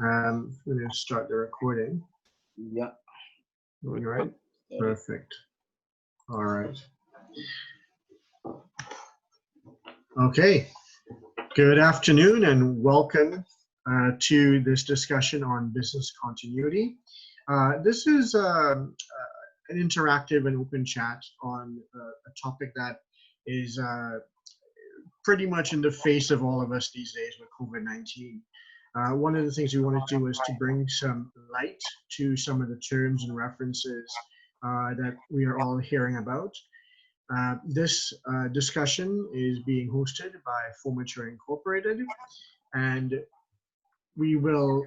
I'm going to start the recording. Yeah. All right. Perfect. All right. Okay. Good afternoon and welcome to this discussion on business continuity. This is an interactive and open chat on a topic that is pretty much in the face of all of us these days with COVID-19. One of the things we wanted to do was to bring some light to some of the terms and references that we are all hearing about. This discussion is being hosted by Formatour Incorporated, and we will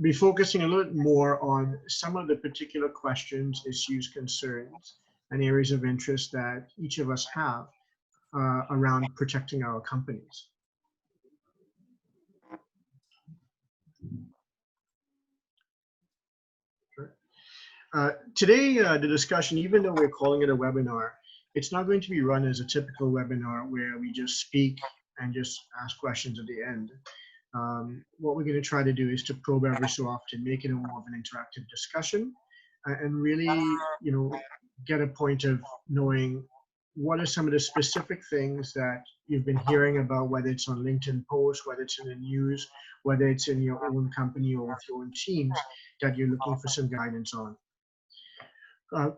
be focusing a little more on some of the particular questions, issues, concerns, and areas of interest that each of us have around protecting our companies. Today, the discussion, even though we're calling it a webinar, it's not going to be run as a typical webinar where we just speak and just ask questions at the end. What we're going to try to do is to probe every so often, make it more of an interactive discussion, and really, get a point of knowing what are some of the specific things that you've been hearing about, whether it's on LinkedIn posts, whether it's in the news, whether it's in your own company or with your own teams, that you're looking for some guidance on.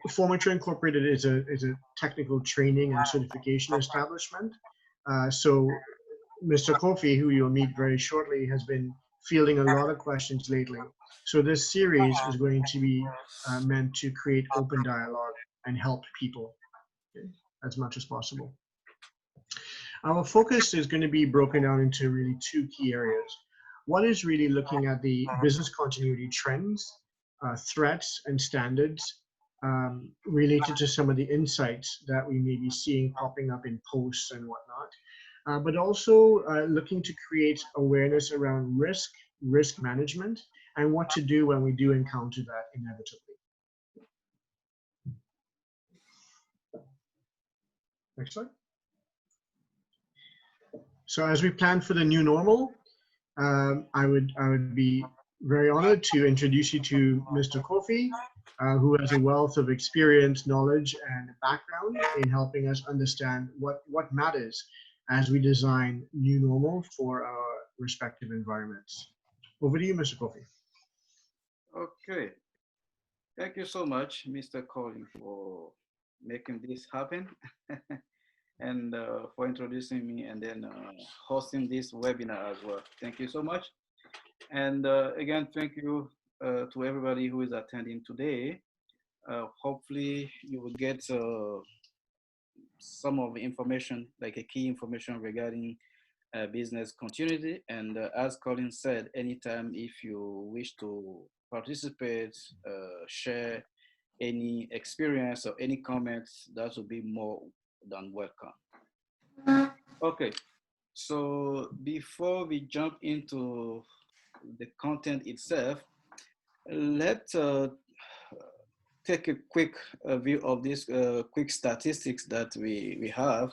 Formatour Incorporated is a technical training and certification establishment. So Mr. Kofi, who you'll meet very shortly, has been fielding a lot of questions lately. So this series is going to be meant to create open dialogue and help people as much as possible. Our focus is going to be broken down into really two key areas. One is really looking at the business continuity trends, threats, and standards related to some of the insights that we may be seeing popping up in posts and whatnot, but also looking to create awareness around risk management, and what to do when we do encounter that inevitably. Next slide. So as we plan for the new normal, I would be very honored to introduce you to Mr. Kofi, who has a wealth of experience, knowledge, and background in helping us understand what matters as we design new normal for our respective environments. Over to you, Mr. Kofi. Okay. Thank you so much, Mr. Colin, for making this happen and for introducing me and then hosting this webinar as well. Thank you so much. And again, thank you to everybody who is attending today. Hopefully you will get some of the information, like a key information regarding business continuity. And as Colin said, anytime if you wish to participate, share any experience or any comments, that would be more than welcome. Okay, so before we jump into the content itself, let's take a quick view of this quick statistics that we have.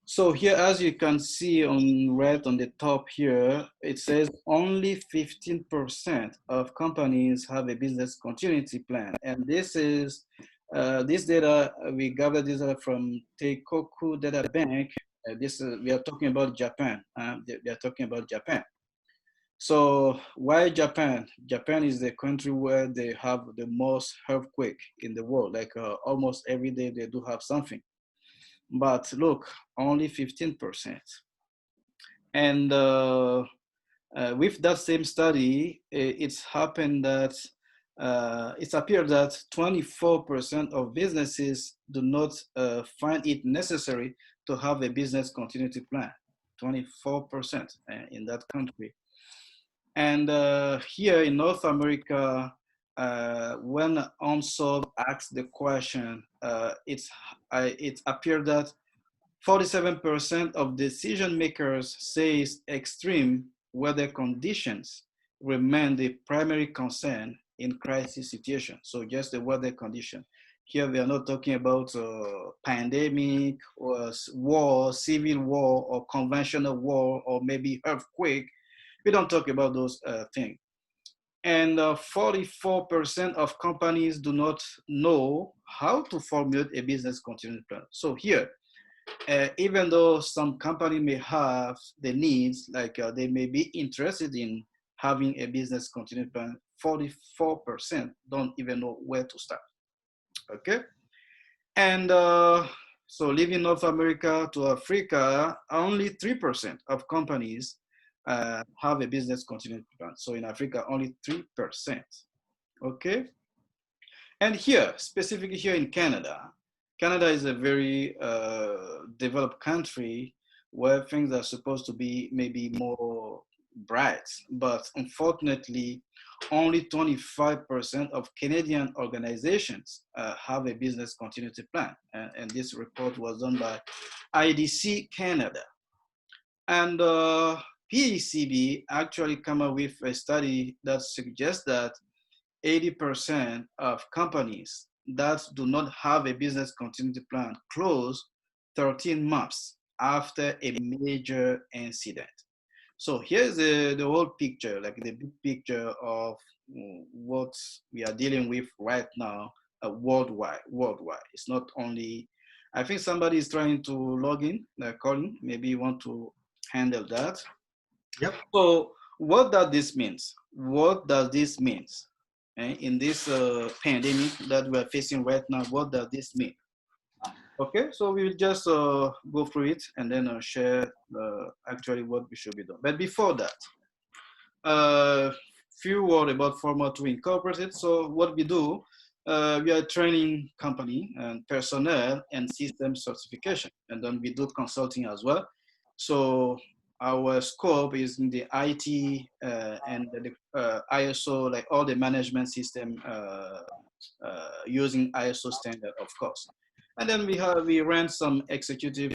So here, as you can see on red on the top here, it says only 15% of companies have a business continuity plan. And this is, this data, we gathered this from Teikoku Data Bank. We are talking about Japan. They are talking about Japan. So why Japan? Japan is the country where they have the most earthquake in the world. Like almost every day they do have something. But look, only 15%. And with that same study, it's happened that it's appeared that 24% of businesses do not find it necessary to have a business continuity plan. 24% in that country. And here in North America, when Unsolved asked the question, it appeared that 47% of decision makers says extreme weather conditions remain the primary concern in crisis situations. So just the weather condition. Here we are not talking about pandemic or war, civil war, or conventional war, or maybe earthquake. We don't talk about those things. And 44% of companies do not know how to formulate a business continuity plan. So here, even though some company may have the needs, like they may be interested in having a business continuity plan, 44% don't even know where to start. Okay. And so leaving North America to Africa, only 3% of companies have a business continuity plan. So in Africa, only 3%. Okay. And here, specifically here in Canada, Canada is a very developed country where things are supposed to be maybe more bright, but unfortunately, only 25% of Canadian organizations have a business continuity plan. And this report was done by IDC Canada. And PECB actually came up with a study that suggests that 80% of companies that do not have a business continuity plan close 13 months after a major incident. So here's the whole picture, like the big picture of what we are dealing with right now worldwide. It's not only, I think somebody is trying to log in, Colin, maybe you want to handle that. Yep. So what does this mean? What does this mean? In this pandemic that we are facing right now, what does this mean? Okay, so we will just go through it and then share actually what we should be doing. But before that, few words about Formatour Incorporated. So what we do, we are a training company and personnel and system certification, and then we do consulting as well. So our scope is in the IT and the ISO, like all the management system using ISO standard, of course. And then we ran some executive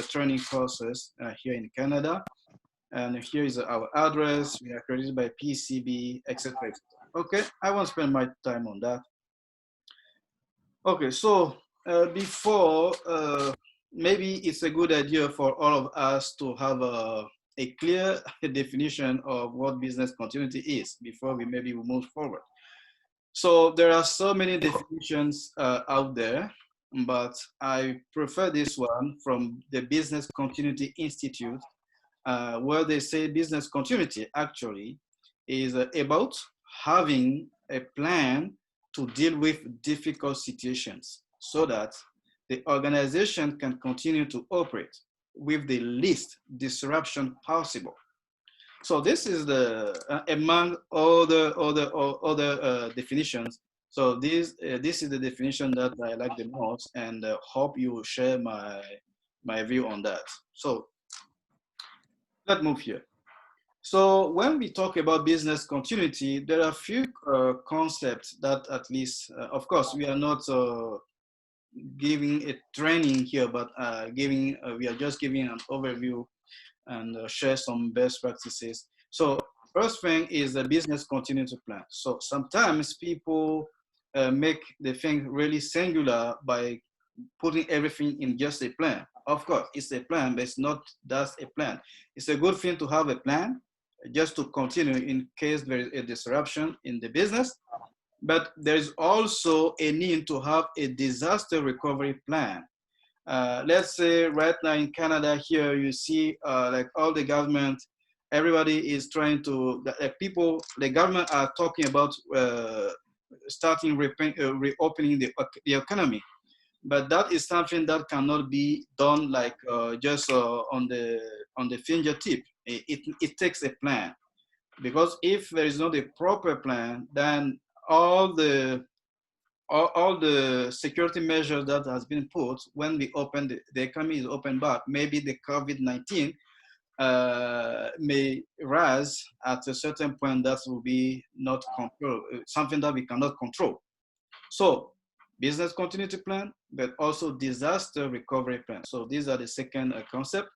training courses here in Canada. And here is our address. We are accredited by PCB, etc. Okay, I won't spend my time on that. Okay, so before, maybe it's a good idea for all of us to have a clear definition of what business continuity is before we move forward. So there are so many definitions out there, but I prefer this one from the Business Continuity Institute, where they say business continuity actually is about having a plan to deal with difficult situations so that the organization can continue to operate with the least disruption possible. So this is the among other definitions. So this is the definition that I like the most, and hope you will share my view on that. So let's move here. So when we talk about business continuity, there are a few concepts that at least, of course, we are not giving a training here, but we are just giving an overview and share some best practices. So first thing is the business continuity plan. So sometimes people make the thing really singular by putting everything in just a plan. Of course, it's a plan, but it's not just a plan. It's a good thing to have a plan just to continue in case there is a disruption in the business. But there is also a need to have a disaster recovery plan. Let's say right now in Canada here, you see like all the government, everybody is trying to, the government are talking about starting reopening the economy. But that is something that cannot be done like just on the fingertip. It takes a plan, because if there is not a proper plan, then all the security measures that has been put when we open the economy is open back, maybe the COVID-19 may rise at a certain point that will be not control, something that we cannot control. So business continuity plan, but also disaster recovery plan. So these are the second concept.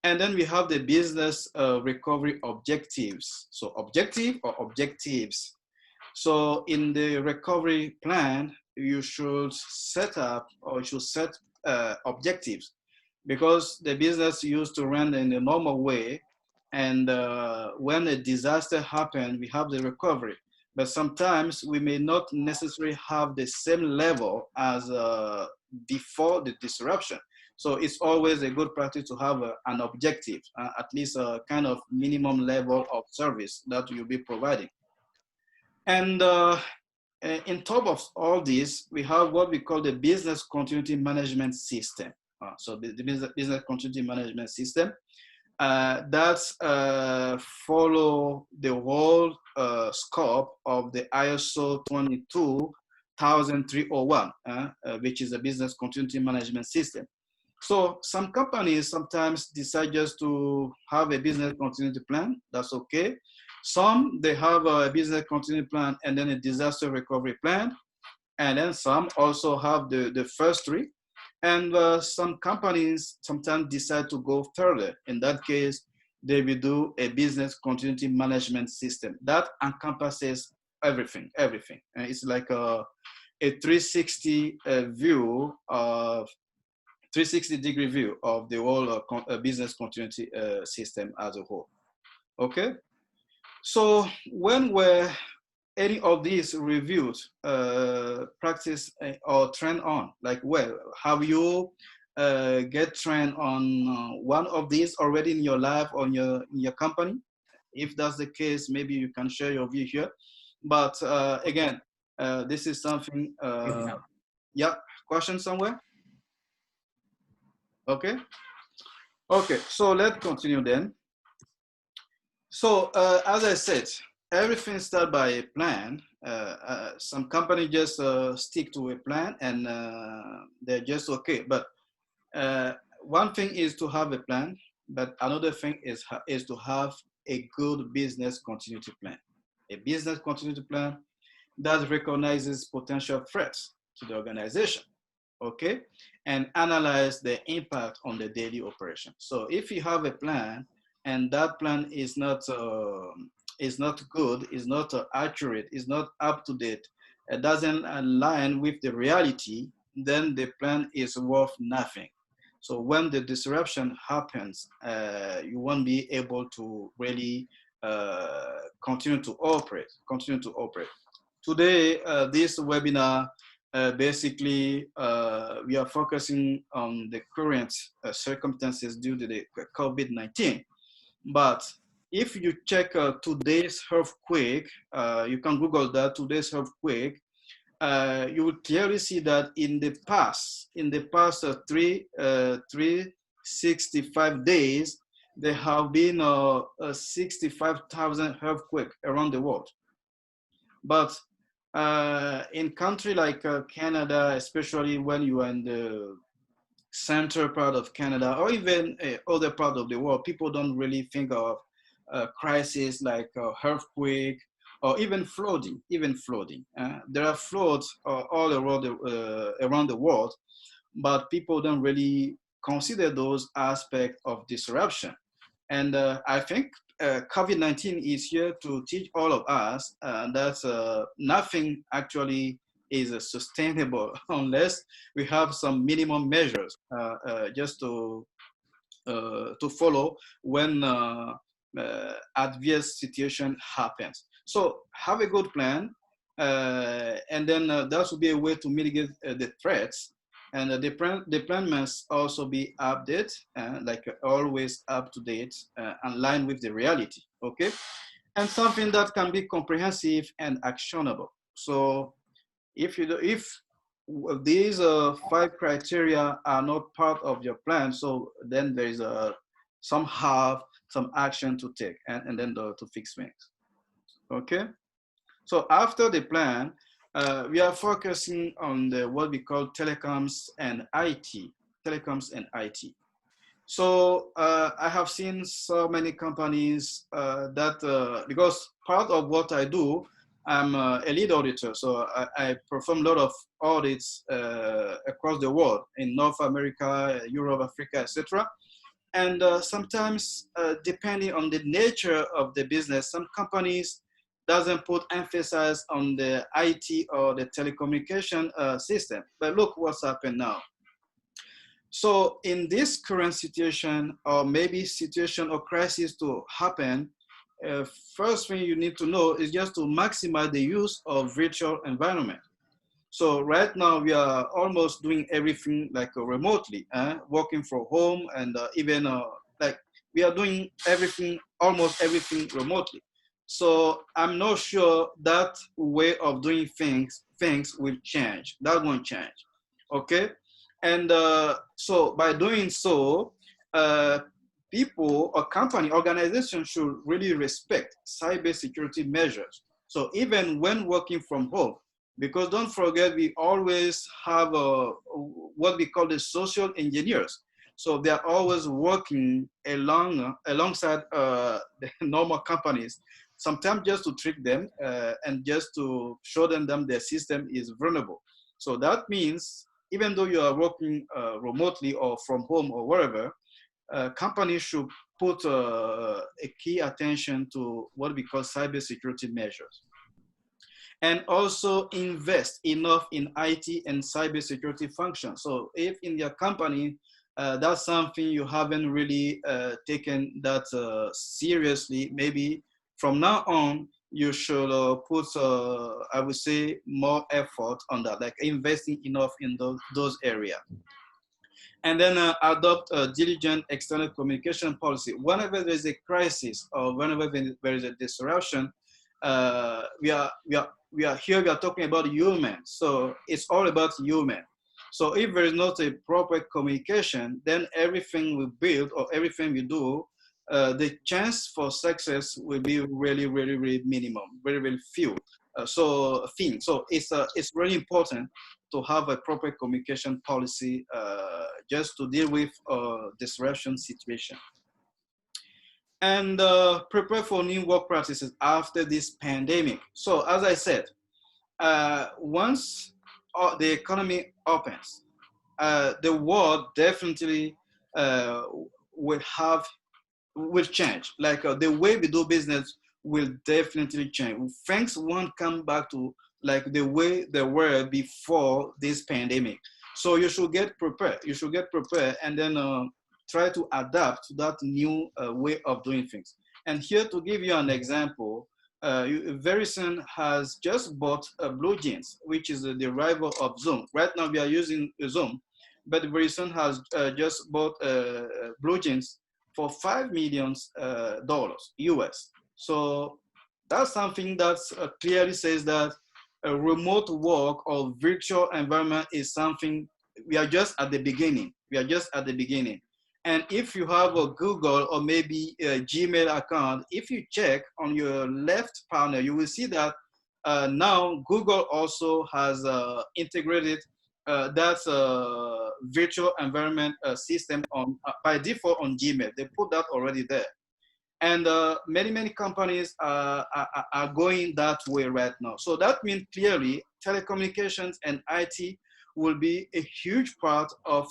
And then we have the business recovery objectives. So objective or objectives. So in the recovery plan, you should set up or you should set objectives, because the business used to run in a normal way. And when a disaster happens, we have the recovery. But sometimes we may not necessarily have the same level as before the disruption. So it's always a good practice to have an objective, at least a kind of minimum level of service that you'll be providing. And in top of all this, we have what we call the business continuity management system. So the business continuity management system that follow the whole scope of the ISO 22301, which is a business continuity management system. So some companies sometimes decide just to have a business continuity plan. That's okay. Some, they have a business continuity plan and then a disaster recovery plan. And then some also have the first three. And some companies sometimes decide to go further. In that case, they will do a business continuity management system that encompasses everything. And it's like a 360 view of 360-degree view of the whole business continuity system as a whole. Okay. So when were any of these reviews practice or trained on? Like, well, have you get trained on one of these already in your life or in your company? If that's the case, maybe you can share your view here. But again, this is something, yeah, question somewhere? Okay. Okay, so let's continue then. So as I said, everything starts by a plan. Some companies just stick to a plan and they're just okay. But one thing is to have a plan, but another thing is to have a good business continuity plan. A business continuity plan that recognizes potential threats to the organization, okay, and analyze the impact on the daily operation. So if you have a plan and that plan is not good, is not accurate, is not up to date, it doesn't align with the reality, then the plan is worth nothing. So when the disruption happens, you won't be able to really continue to operate. Today, this webinar, basically, we are focusing on the current circumstances due to the COVID-19. But if you check today's earthquake, you can Google that, today's earthquake, you will clearly see that in the past 365 days, there have been 65,000 earthquakes around the world. But in country like Canada, especially when you are in the central part of Canada or even other part of the world, people don't really think of crises like earthquake or even flooding. There are floods all around the world, but people don't really consider those aspects of disruption. And I think COVID-19 is here to teach all of us that nothing actually is sustainable unless we have some minimum measures just to follow when adverse situation happens. So have a good plan, and then that will be a way to mitigate the threats. And the plan must also be updated, like always up to date, in line with the reality, okay? And something that can be comprehensive and actionable. So if these 5 criteria are not part of your plan, so then there is some action to take and then to fix things, okay? So after the plan, we are focusing on what we call telecoms and IT. So I have seen so many companies that, because part of what I do, I'm a lead auditor. So I perform a lot of audits across the world in North America, Europe, Africa, etc. And sometimes, depending on the nature of the business, some companies doesn't put emphasis on the IT or the telecommunication system. But look what's happened now. So in this current situation, or maybe situation or crisis to happen, first thing you need to know is just to maximize the use of virtual environment. So right now we are almost doing everything like remotely, working from home, and even like we are doing everything, almost everything remotely. So I'm not sure that way of doing things will change. That won't change, okay? And so by doing so, uh, people or company organizations should really respect cybersecurity measures. So even when working from home, because don't forget, we always have what we call the social engineers. So they are always working alongside the normal companies, sometimes just to trick them and just to show them that their system is vulnerable. So that means even though you are working remotely or from home or wherever, companies should put a key attention to what we call cybersecurity measures, and also invest enough in IT and cybersecurity functions. So if in your company, that's something you haven't really taken that seriously, maybe from now on, you should put, I would say, more effort on that, like investing enough in those areas. And then adopt a diligent external communication policy. Whenever there's a crisis or whenever there is a disruption, we are here, we are talking about human. So it's all about human. So if there is not a proper communication, then everything we build or everything we do, the chance for success will be really, really, really minimum, very, very few. So it's really important to have a proper communication policy just to deal with disruption situation. And prepare for new work practices after this pandemic. So as I said, once the economy opens, the world definitely will have will change. Like the way we do business will definitely change. Things won't come back to like the way they were before this pandemic. So you should get prepared. You should get prepared and then try to adapt to that new way of doing things. And here to give you an example, Verizon has just bought Blue Jeans, which is the rival of Zoom. Right now we are using Zoom, but Verizon has just bought Blue Jeans for $5 million US. So that's something that clearly says that a remote work or virtual environment is something we are just at the beginning. We are just at the beginning. And if you have a Google or maybe a Gmail account, if you check on your left panel, you will see that now Google also has integrated that's a virtual environment system on by default on Gmail. They put that already there. And many companies are going that way right now. So that means clearly telecommunications and IT will be a huge part of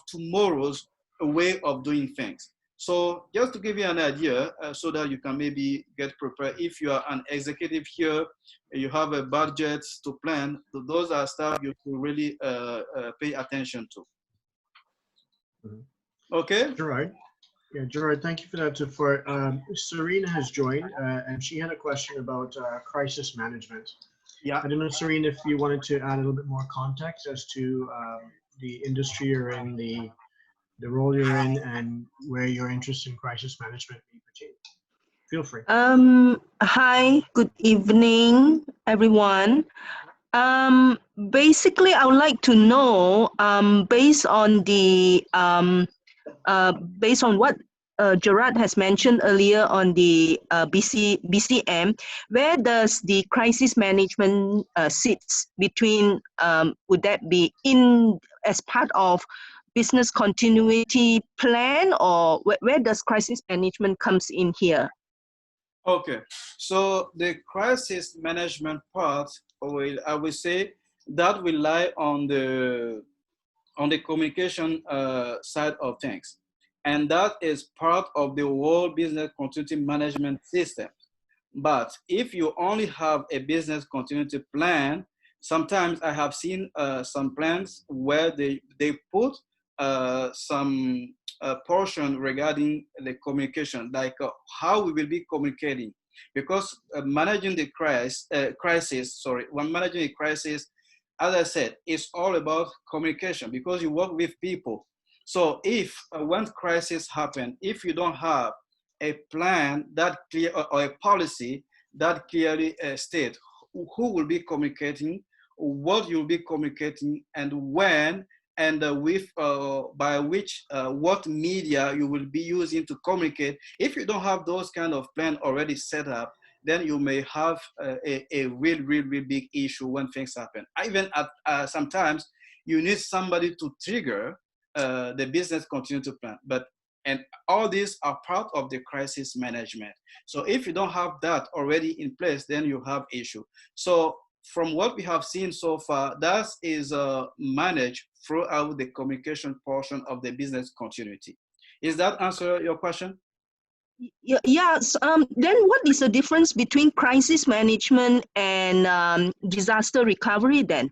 tomorrow's way of doing things. So just to give you an idea, so that you can maybe get prepared. If you are an executive here, you have a budget to plan. Those are stuff you should really pay attention to. Okay. Gerard. Yeah, Gerard, thank you for that. So for Serena has joined, and she had a question about crisis management. Yeah. I don't know, Serena, if you wanted to add a little bit more context as to the industry you're in, the role you're in, and where your interest in crisis management may pertain. Feel free. Hi, good evening, everyone. Basically, I would like to know, based on what Gerard has mentioned earlier on the BCM, where does the crisis management sits between? Would that be in as part of business continuity plan, or where does crisis management comes in here? Okay, so the crisis management part, I will say that will lie on the communication side of things, and that is part of the whole business continuity management system. But if you only have a business continuity plan, sometimes I have seen some plans where they put some portion regarding the communication, like how we will be communicating. Because managing the crisis, when managing a crisis, as I said, it's all about communication because you work with people. So if when crisis happen, if you don't have a plan that clear or a policy that clearly state who will be communicating, what you'll be communicating, and when, and with by which what media you will be using to communicate. If you don't have those kind of plan already set up, then you may have a real big issue when things happen. Even at sometimes you need somebody to trigger the business continuity plan. And all these are part of the crisis management. So if you don't have that already in place, then you have issue. So from what we have seen so far, that is managed throughout the communication portion of the business continuity. Is that answer your question? Yes. Then what is the difference between crisis management and disaster recovery then?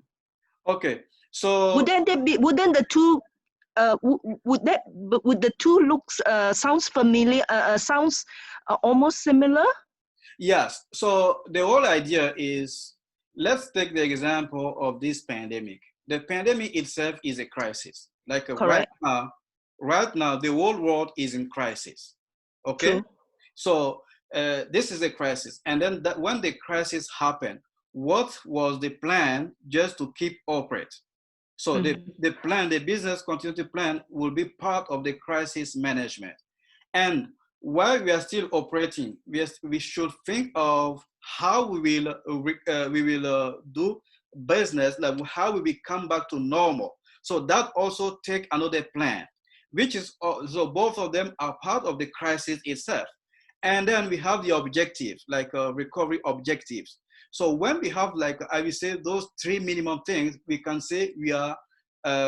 Okay, so wouldn't the two would the two looks sounds familiar, sounds almost similar? yes. So the whole idea is, let's take the example of this pandemic. The pandemic itself is a crisis. Like right now, the whole world is in crisis. Okay. True. So this is a crisis. And then when the crisis happened, what was the plan just to keep operate? So the plan, the business continuity plan will be part of the crisis management. And while we are still operating, we should think of how we will do business, like how we will come back to normal. So that also take another plan, which is, so both of them are part of the crisis itself. And then we have the objective, like recovery objectives. So when we have, like I will say, those three minimum things, we can say we are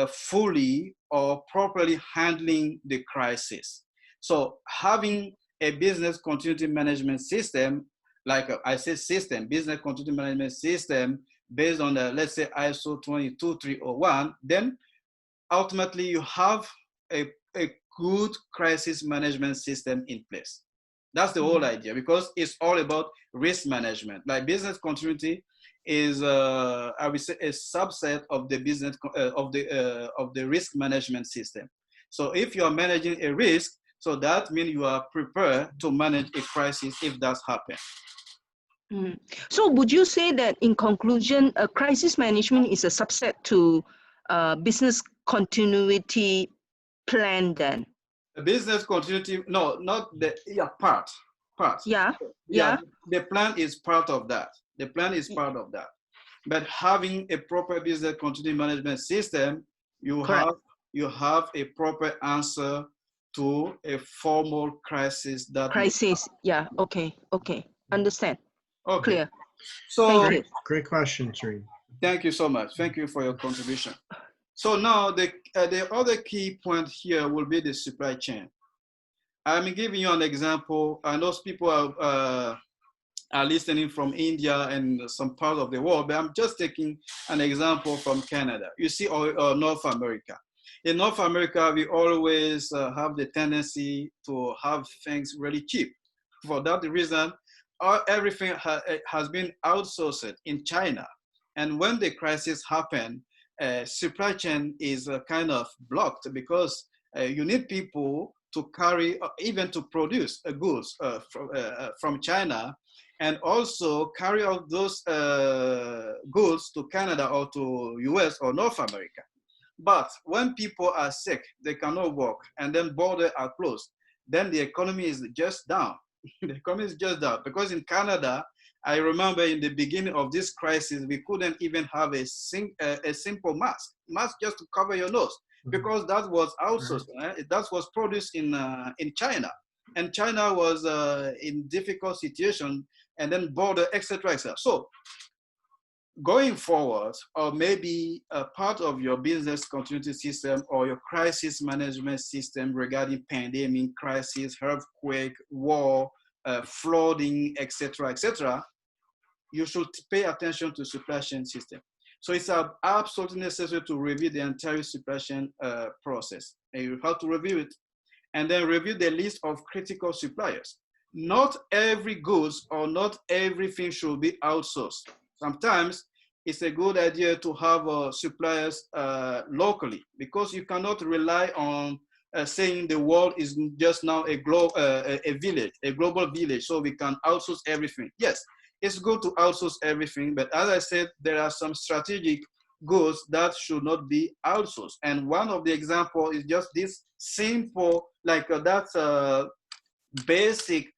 fully or properly handling the crisis. So having a business continuity management system, like I say system, business continuity management system based on the, let's say, ISO 22301, then ultimately you have a good crisis management system in place. That's the whole idea, because it's all about risk management. Like business continuity is, I would say, a subset of the business of the risk management system. So if you are managing a risk, so that means you are prepared to manage a crisis if that's happened. So would you say that in conclusion, crisis management is a subset to business continuity plan then? The business continuity, no, not the, part. Yeah. The plan is part of that. The plan is part of that. But having a proper business continuity management system, you have a proper answer to a formal crisis. Yeah. Okay. Understand. Okay. Clear. So Thank you. Great question, Sri. Thank you so much. Thank you for your contribution. So now the other key point here will be the supply chain. I'm giving you an example. I know people are listening from India and some part of the world, but I'm just taking an example from Canada. You see, North America. In North America, we always have the tendency to have things really cheap. For that reason, everything has been outsourced in China. And when the crisis happened, supply chain is kind of blocked because you need people to carry, even to produce goods from China, and also carry out those goods to Canada or to US or North America. But when people are sick, they cannot work, and then borders are closed, then the economy is just down. The economy is just down, because in Canada, I remember in the beginning of this crisis, we couldn't even have a simple mask just to cover your nose, because that was outsourced. That was produced in China, and China was in difficult situation, and then border, etc., etc. So going forward, or maybe a part of your business continuity system or your crisis management system regarding pandemic, crisis, earthquake, war, flooding, etc., you should pay attention to supply chain system. So it's absolutely necessary to review the entire supply chain process. And you have to review it, and then review the list of critical suppliers. Not every goods or not everything should be outsourced. Sometimes it's a good idea to have suppliers locally, because you cannot rely on saying the world is just now a village, a global village, so we can outsource everything. Yes, it's good to outsource everything, but as I said, there are some strategic goods that should not be outsourced. And one of the examples is just this simple, like that's basic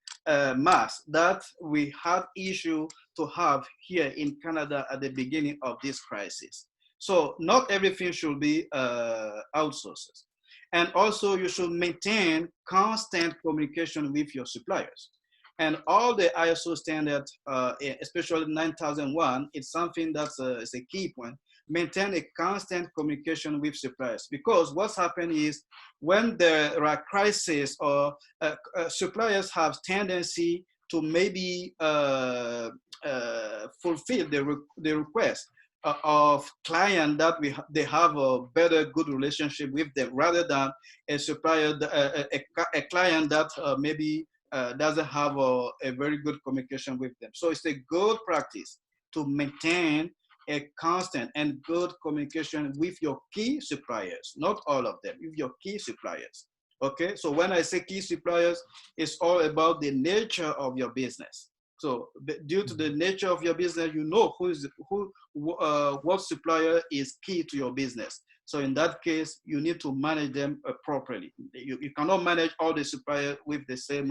mass that we had issue to have here in Canada at the beginning of this crisis. So not everything should be outsourced. And also you should maintain constant communication with your suppliers. And all the ISO standards, especially 9001, it's something that's is a key point. Maintain a constant communication with suppliers, because what's happened is when there are crises or suppliers have tendency to maybe fulfill the request of client that they have a better good relationship with them, rather than a supplier, a client that maybe doesn't have a very good communication with them. So it's a good practice to maintain a constant and good communication with your key suppliers, not all of them, with your key suppliers. Okay, so when I say key suppliers, it's all about the nature of your business. So due to the nature of your business, you know what supplier is key to your business. So in that case, you need to manage them properly. You cannot manage all the suppliers with the same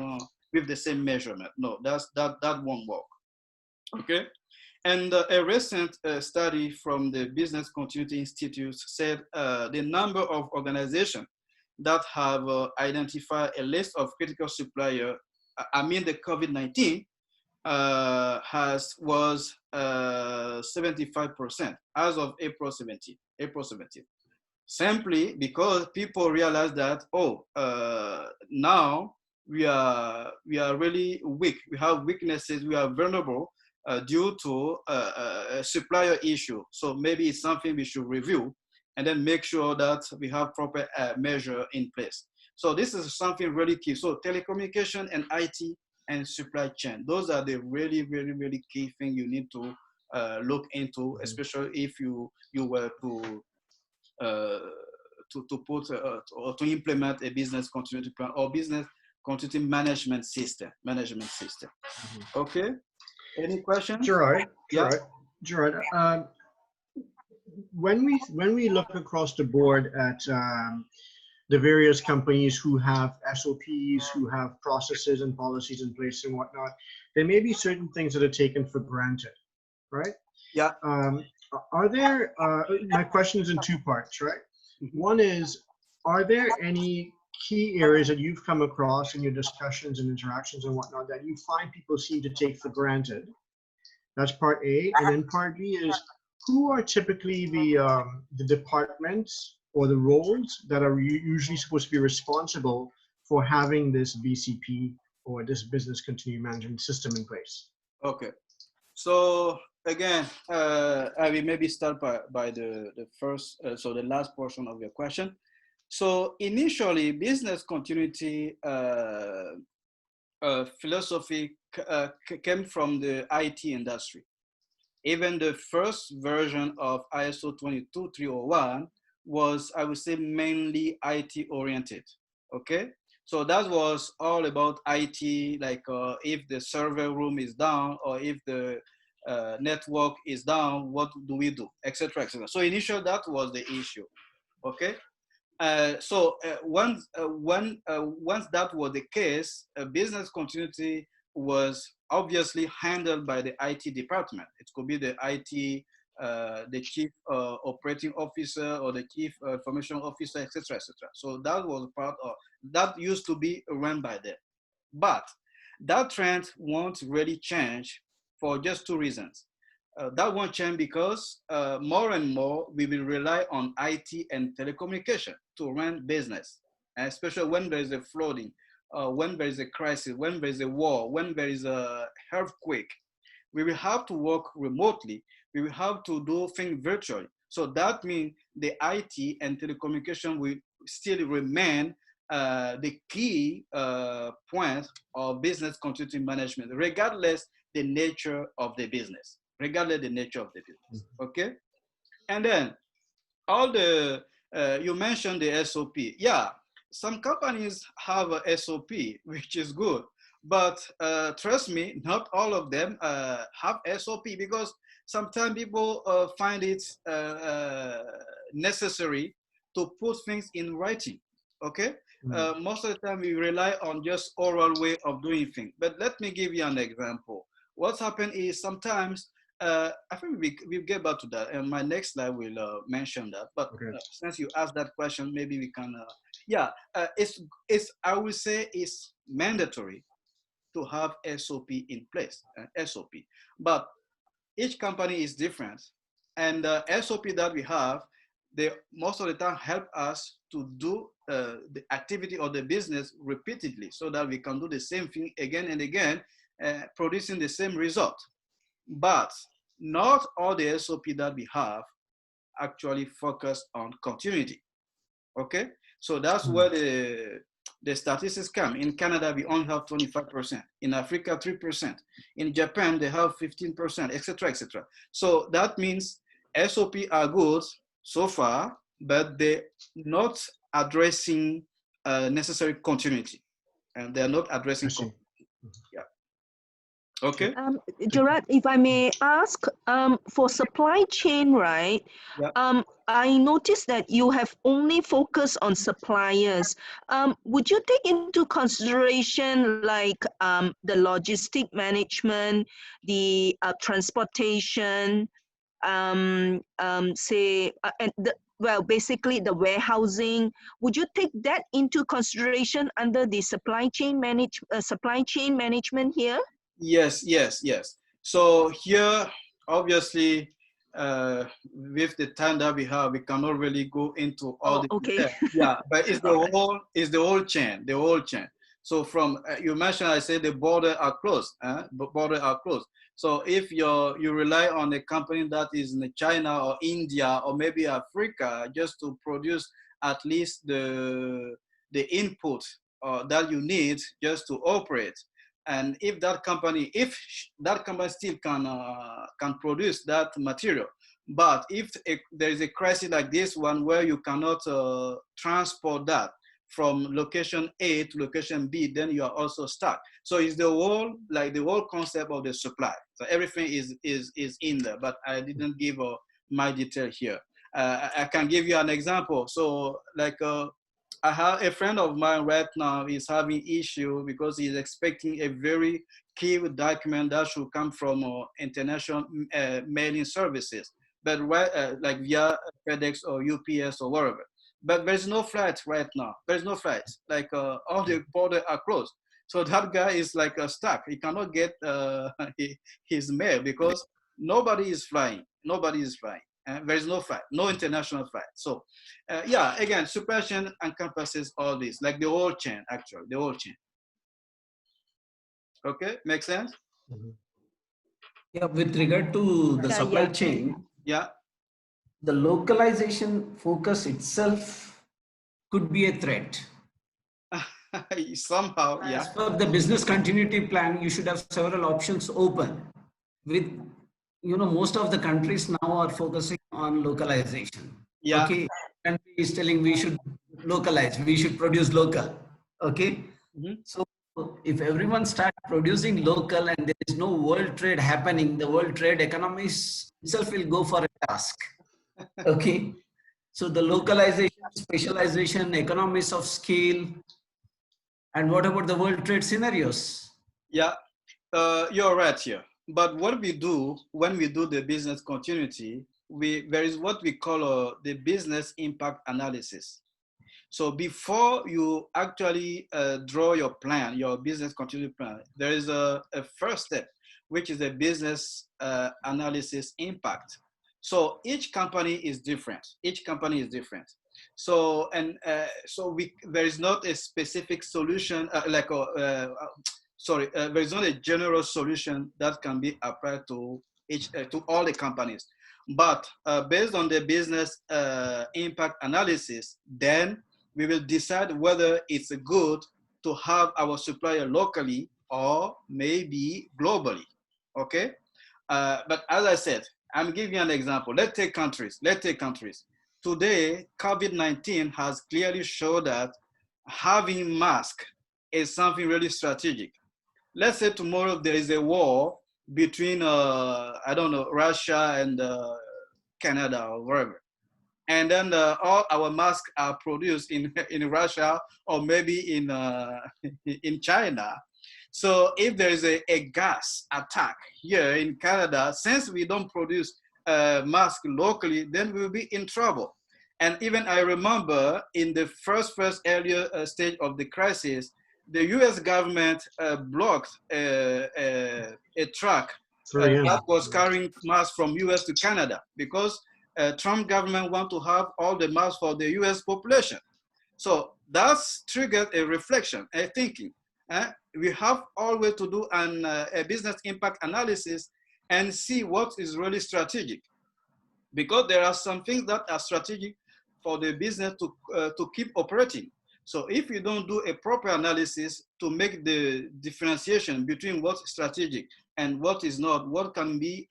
measurement. No, that won't work. Okay. And a recent study from the Business Continuity Institute said the number of organizations that have identified a list of critical suppliers amid the COVID-19 was 75% as of April 17. Simply because people realize that, now we are really weak. We have weaknesses. We are vulnerable due to a supplier issue. So maybe it's something we should review and then make sure that we have proper measure in place. So this is something really key. So telecommunication and IT and supply chain, those are the really, really, really key thing you need to look into, especially if you were to put or to implement a business continuity plan or business continuity management system. Okay. Any questions? Gerard, Yeah. Gerard. When we look across the board at the various companies who have SOPs, who have processes and policies in place and whatnot, there may be certain things that are taken for granted, right? Yeah. Are there, my question is in two parts, right? One is, are there any key areas that you've come across in your discussions and interactions and whatnot that you find people seem to take for granted? That's part A. And then part B is, who are typically the departments or the roles that are usually supposed to be responsible for having this BCP or this business continuity management system in place? Okay. So again, I will maybe start by the first, so the last portion of your question. So initially, business continuity philosophy came from the IT industry. Even the first version of ISO 22301 was, I would say, mainly IT oriented. Okay, so that was all about IT, like if the server room is down or if the network is down, what do we do, etc., etc. So initially that was the issue. Okay. So once that was the case, business continuity was obviously handled by the IT department. It could be the IT, the chief operating officer or the chief information officer, etc., etc. So that was part of, that used to be run by them. But that trend won't really change for just two reasons. That won't change because more and more we will rely on IT and telecommunication to run business, and especially when there is a flooding when there is a crisis, when there is a war, when there is a earthquake, we will have to work remotely. We will have to do things virtually. So that means the IT and telecommunication will still remain the key point of business continuity management, regardless the nature of the business, regardless the nature of the business, okay? And then all the, you mentioned the SOP. Yeah, some companies have a SOP, which is good, but trust me, not all of them have SOP, because sometimes people find it necessary to put things in writing, okay? Most of the time we rely on just oral way of doing things. But let me give you an example. What's happened is sometimes, I think we'll get back to that, and my next slide will mention that. But since you asked that question, maybe we can, it's I will say it's mandatory to have SOP in place, SOP. But each company is different, and the SOP that we have, they most of the time help us to do the activity or the business repeatedly, so that we can do the same thing again and again, producing the same result. But not all the SOP that we have actually focus on continuity, okay? So that's where the statistics come. In Canada, we only have 25%. In Africa, 3%. In Japan, they have 15%, etc., etc. So that means SOP are good so far, but they're not addressing necessary continuity, and they're not addressing continuity. Yeah. Okay. Gerard, if I may ask, for supply chain, right? Yeah. I noticed that you have only focused on suppliers. Would you take into consideration like the logistic management, the transportation, say, and basically the warehousing? Would you take that into consideration under the supply chain management here? Yes, yes, yes. So here, obviously, with the time that we have, we cannot really go into all the okay. Yeah, but it's the whole chain, the whole chain. So from you mentioned, I said the border are closed, border are closed. So if you rely on a company that is in China or India or maybe Africa just to produce at least the input that you need just to operate. And if that company still can produce that material, but if there is a crisis like this one where you cannot transport that from location A to location B, then you are also stuck. So it's the whole concept of the supply. So everything is in there, but I didn't give my detail here. I can give you an example. So like I have a friend of mine right now is having issue because he's expecting a very key document that should come from international mailing services, but like via FedEx or UPS or wherever. But there's no flight right now. There's no flight. Like all the borders are closed. So that guy is like stuck. He cannot get his mail because nobody is flying. Nobody is flying. There is no flight, no international flight. So yeah, again, supply chain encompasses all this, like the whole chain, actually, the whole chain. Okay, make sense? Yeah, with regard to the supply chain, yeah, the localization focus itself could be a threat. Somehow, yeah. As per the business continuity plan, you should have several options open. With, most of the countries now are focusing on localization. Yeah. Okay, country is telling we should localize, we should produce local. Okay, so if everyone starts producing local and there is no world trade happening, the world trade economies itself will go for a task. Okay, so the localization, specialization, economies of scale, and what about the world trade scenarios? Yeah, you're right here. But what we do when we do the business continuity, there is what we call the business impact analysis. So before you actually draw your plan, your business continuity plan, there is a first step, which is a business analysis impact. So each company is different. Each company is different. So there is not a specific solution there is not a general solution that can be applied to to all the companies. But based on the business impact analysis, then we will decide whether it's good to have our supplier locally or maybe globally. Okay, but as I said, I'm giving you an example. Let's take countries. Today, COVID-19 has clearly shown that having masks is something really strategic. Let's say tomorrow there is a war between, I don't know, Russia and Canada or wherever. And then all our masks are produced in Russia or maybe in China. So if there is a gas attack here in Canada, since we don't produce masks locally, then we'll be in trouble. And even I remember in the first earlier stage of the crisis, the US government blocked a truck that was carrying masks from US to Canada because Trump government want to have all the masks for the US population. So that's triggered a reflection, a thinking. We have always to do a business impact analysis and see what is really strategic. Because there are some things that are strategic for the business to keep operating. So if you don't do a proper analysis to make the differentiation between what's strategic and what is not, what can be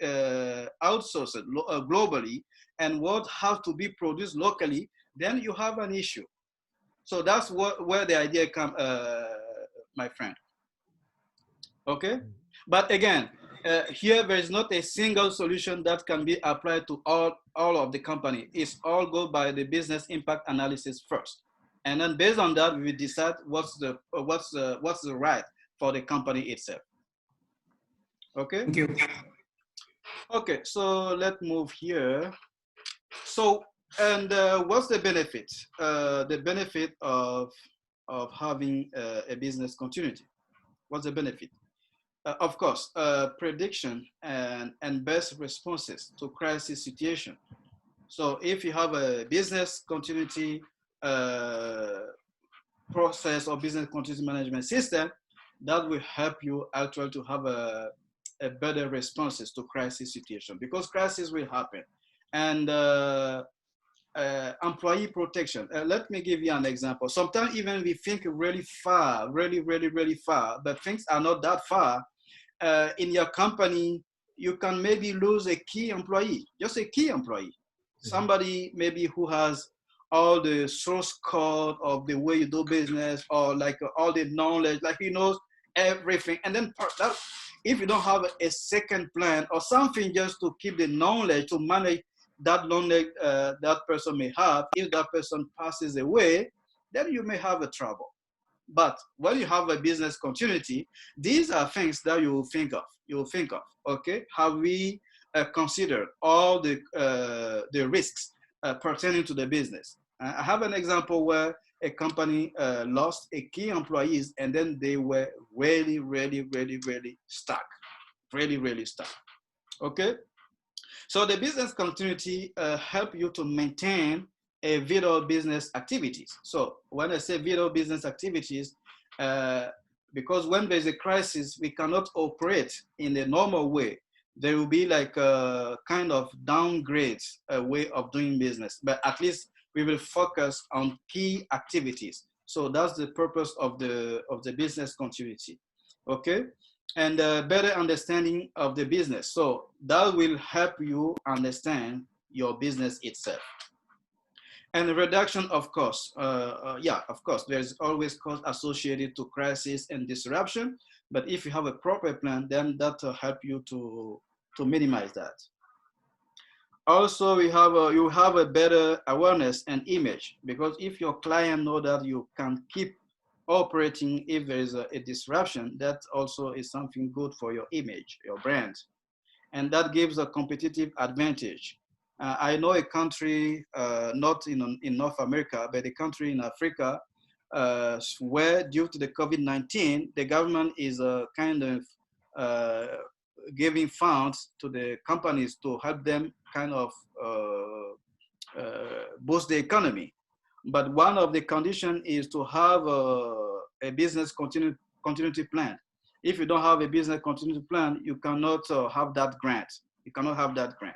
outsourced globally and what has to be produced locally, then you have an issue. So that's where the idea comes, my friend. Okay? But again, here there is not a single solution that can be applied to all of the company. It's all go by the business impact analysis first. And then based on that, we decide what's the right for the company itself. Okay? Thank you. Okay, so let's move here. So, and what's the benefit? The benefit of having a business continuity. What's the benefit? Of course, prediction and best responses to crisis situation. So if you have a business continuity process or business continuity management system, that will help you actually to have a better responses to crisis situation, because crisis will happen. And employee protection. Let me give you an example. Sometimes even we think really far, really far, but things are not that far. In your company, you can maybe lose a key employee, just a key employee. Somebody maybe who has all the source code of the way you do business, or like all the knowledge, like he knows everything. And then that, if you don't have a second plan or something just to keep the knowledge, to manage that knowledge that person may have, if that person passes away, then you may have a trouble. But when you have a business continuity, these are things that you will think of. Okay, have we considered all the risks pertaining to the business? I have an example where a company lost a key employees, and then they were really stuck, really stuck. Okay, so the business continuity help you to maintain a vital business activities. So when I say vital business activities, because when there's a crisis, we cannot operate in the normal way. There will be like a kind of downgrade way of doing business, but at least we will focus on key activities. So that's the purpose of the business continuity. Okay, and better understanding of the business. So that will help you understand your business itself. And the reduction of costs. Yeah, of course, there's always cost associated to crisis and disruption. But if you have a proper plan, then that will help you to minimize that. Also, you have a better awareness and image, because if your client know that you can keep operating if there is a disruption, that also is something good for your image, your brand. And that gives a competitive advantage. I know a country, not in North America, but a country in Africa, where due to the COVID-19, the government is kind of giving funds to the companies to help them kind of boost the economy. But one of the conditions is to have a business continuity plan. If you don't have a business continuity plan, you cannot have that grant. You cannot have that grant.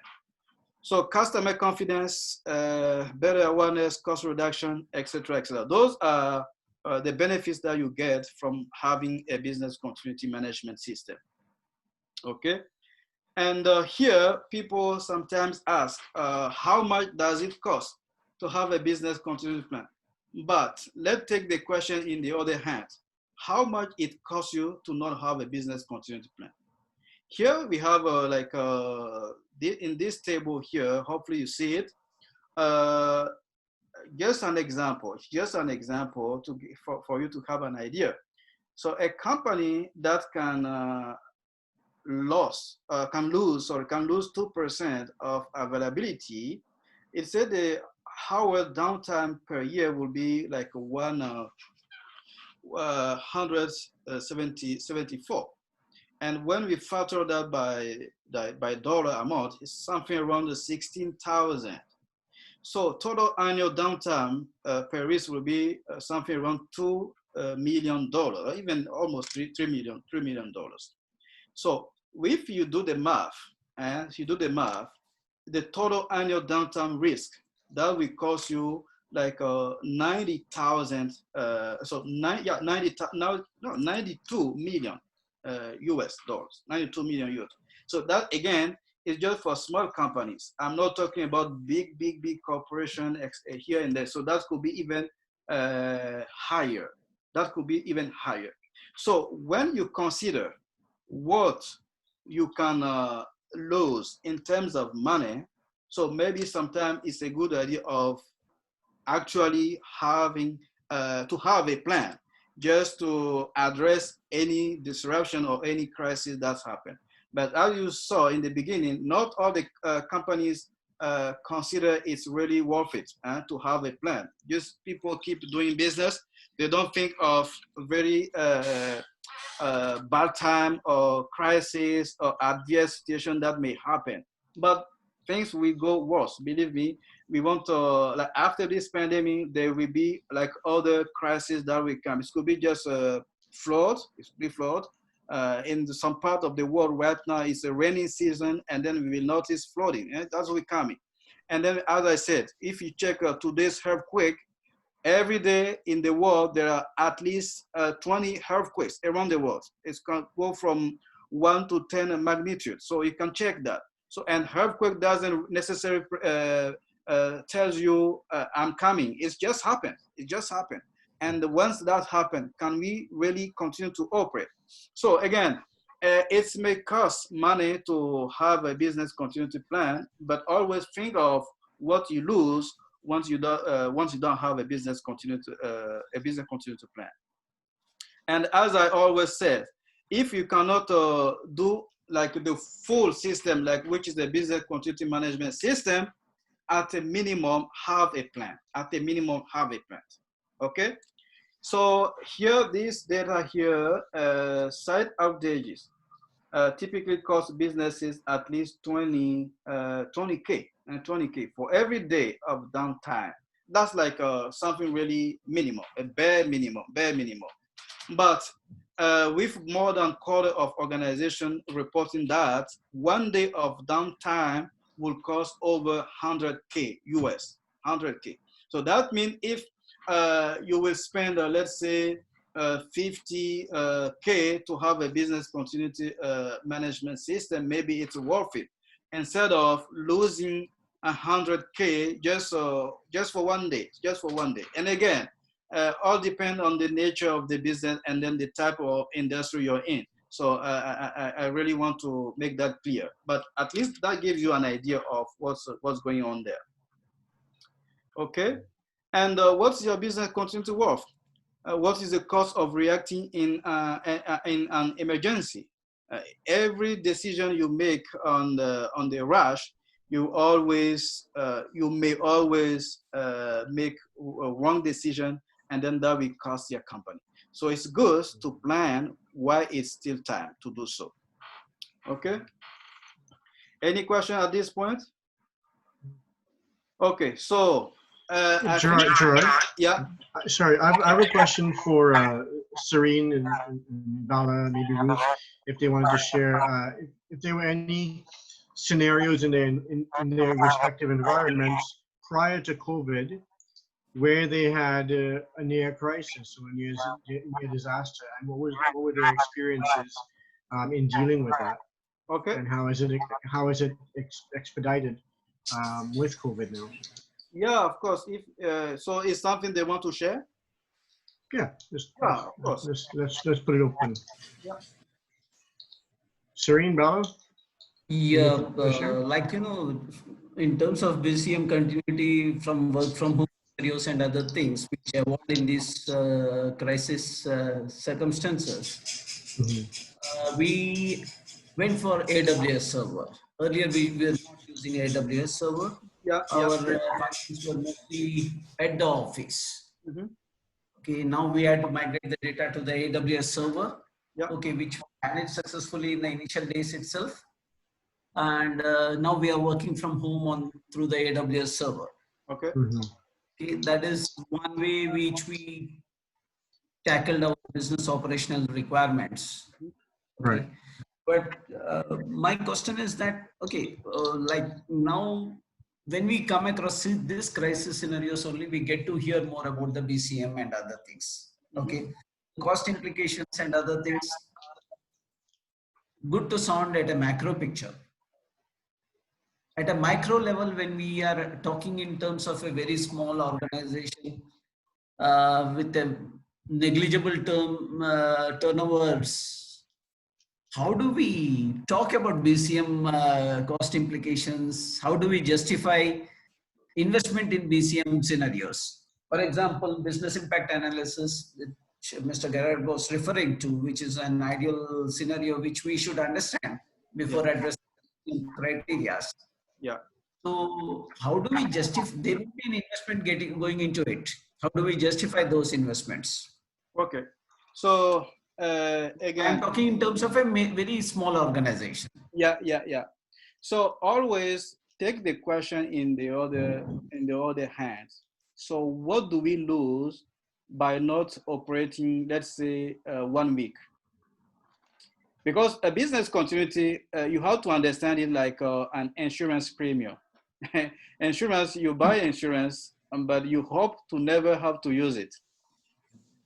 So customer confidence, better awareness, cost reduction, etc., etc. Those are the benefits that you get from having a business continuity management system. Okay. And here, people sometimes ask, how much does it cost to have a business continuity plan? But let's take the question in the other hand. How much it costs you to not have a business continuity plan? Here we have in this table here, hopefully you see it. Just an example for you to have an idea. So a company that can lose 2% of availability, it said the hour downtime per year will be like 174. And when we factor that by dollar amount, it's something around the 16,000. So total annual downtime per risk will be something around $2 million, even almost $3 million. So if you do the math, the total annual downtime risk, that will cost you like 90,000, 92 million US dollars, 92 million euros. So that again is just for small companies. I'm not talking about big corporation here and there. So that could be even higher. That could be even higher. So when you consider what you can lose in terms of money, so maybe sometimes it's a good idea of actually having to have a plan just to address any disruption or any crisis that's happened. But as you saw in the beginning, not all the companies consider it's really worth it to have a plan. Just people keep doing business. They don't think of very bad time or crisis or adverse situation that may happen. But things will go worse. Believe me, we want to, like after this pandemic, there will be like other crises that will come. It could be just a flood, it could be flood. In some part of the world right now, it's a rainy season, and then we will notice flooding. That's what's coming. And then, as I said, if you check today's earthquake, every day in the world, there are at least 20 earthquakes around the world. It's going to go from 1 to 10 magnitude. So you can check that. So, and earthquake doesn't necessarily tells you I'm coming. It's just happened. It just happened. And once that happened, can we really continue to operate? So again, it may cost money to have a business continuity plan, but always think of what you lose once you don't have a business continuity plan. And as I always said, if you cannot do like the full system, like which is the business continuity management system, at a minimum have a plan. At a minimum have a plan. Okay. So here, this data here, site outages typically cost businesses at least 20K for every day of downtime. That's like something really minimal, a bare minimum. But with more than a quarter of organizations reporting that 1 day of downtime will cost over 100K US, 100K. So that means if you will spend, let's say, 50K to have a business continuity management system, maybe it's worth it instead of losing 100K just for 1 day, And again, all depend on the nature of the business and then the type of industry you're in. So I really want to make that clear, but at least that gives you an idea of what's going on there. Okay, and what's your business continuity worth? What is the cost of reacting in an emergency? Every decision you make on the rush, you may always make a wrong decision, and then that will cost your company. So it's good to plan while it's still time to do so. Okay. Any question at this point? Okay, so Gerard, Yeah. sorry, I have a question for Serene and Bala, maybe Ruth, if they wanted to share, if there were any scenarios in their respective environments prior to COVID where they had a near crisis or a near disaster, and what were their experiences in dealing with that, Okay. and how is it expedited with COVID now? Yeah, of course. If so, it's something they want to share. Yeah, Yeah, of course. let's put it open. Yeah. Serene, Bala? Yeah, Sure. like, you know, in terms of BCM continuity from work from home scenarios and other things which evolved in these crisis circumstances, we went for AWS server. Earlier, we were not using AWS server. Yeah. Our functions were mostly at the office. Mhm. Okay, now we had to migrate the data to the AWS server. Yeah. Okay, which we managed successfully in the initial days itself. And now we are working from home on through the AWS server. Okay. Okay, that is one way which we tackled our business operational requirements. Okay. Right. But my question is that, okay, like now when we come across this crisis scenarios only, we get to hear more about the BCM and other things. Okay. Cost implications and other things are good to sound at a macro picture. At a micro level, when we are talking in terms of a very small organization with a negligible turnovers, how do we talk about BCM cost implications? How do we justify investment in BCM scenarios? For example, business impact analysis, which Mr. Gerard was referring to, which is an ideal scenario which we should understand before addressing criteria. Yeah. So how do we justify, there will be an investment going into it. How do we justify those investments? Okay. So again, I'm talking in terms of a very small organization. Yeah. So always take the question in the other hand. So what do we lose by not operating, let's say, 1 week? Because a business continuity, you have to understand it like an insurance premium. Insurance, you buy insurance, but you hope to never have to use it.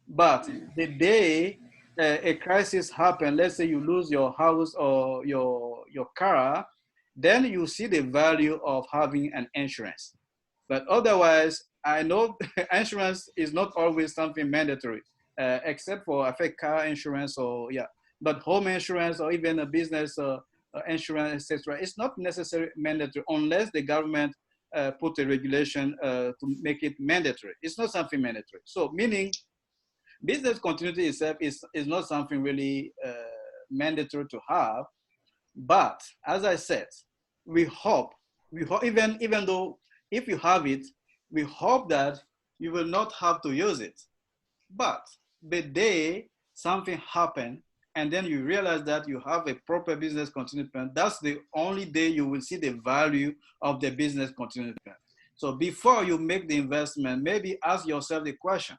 But the day a crisis happens, let's say you lose your house or your car, then you see the value of having an insurance. But otherwise, I know insurance is not always something mandatory, except for I think car insurance or but home insurance or even a business insurance, etc. It's not necessarily mandatory unless the government put a regulation to make it mandatory. It's not something mandatory. So meaning business continuity itself is not something really mandatory to have. But as I said, we hope even though if you have it, we hope that you will not have to use it. But the day something happened and then you realize that you have a proper business continuity plan, that's the only day you will see the value of the business continuity plan. So before you make the investment, maybe ask yourself the question,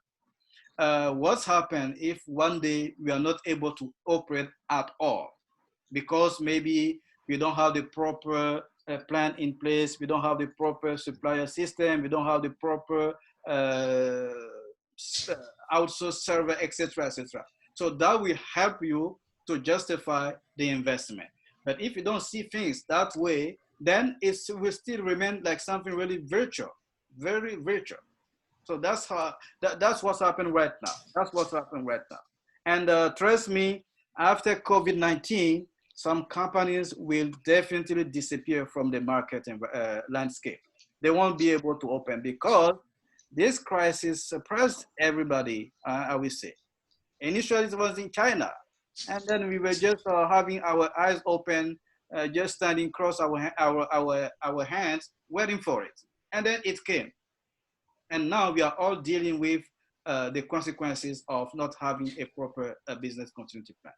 what's happened if one day we are not able to operate at all? Because maybe we don't have the proper plan in place, we don't have the proper supplier system, we don't have the proper outsource server, etc., etc. So that will help you to justify the investment. But if you don't see things that way, then it will still remain like something really virtual, very virtual. So that's how that's what's happened right now. That's what's happened right now. And trust me, after COVID-19, some companies will definitely disappear from the market landscape. They won't be able to open because this crisis surprised everybody, I will say. Initially, it was in China. And then we were just having our eyes open, just standing cross our hands, waiting for it. And then it came. And now we are all dealing with the consequences of not having a proper business continuity plan.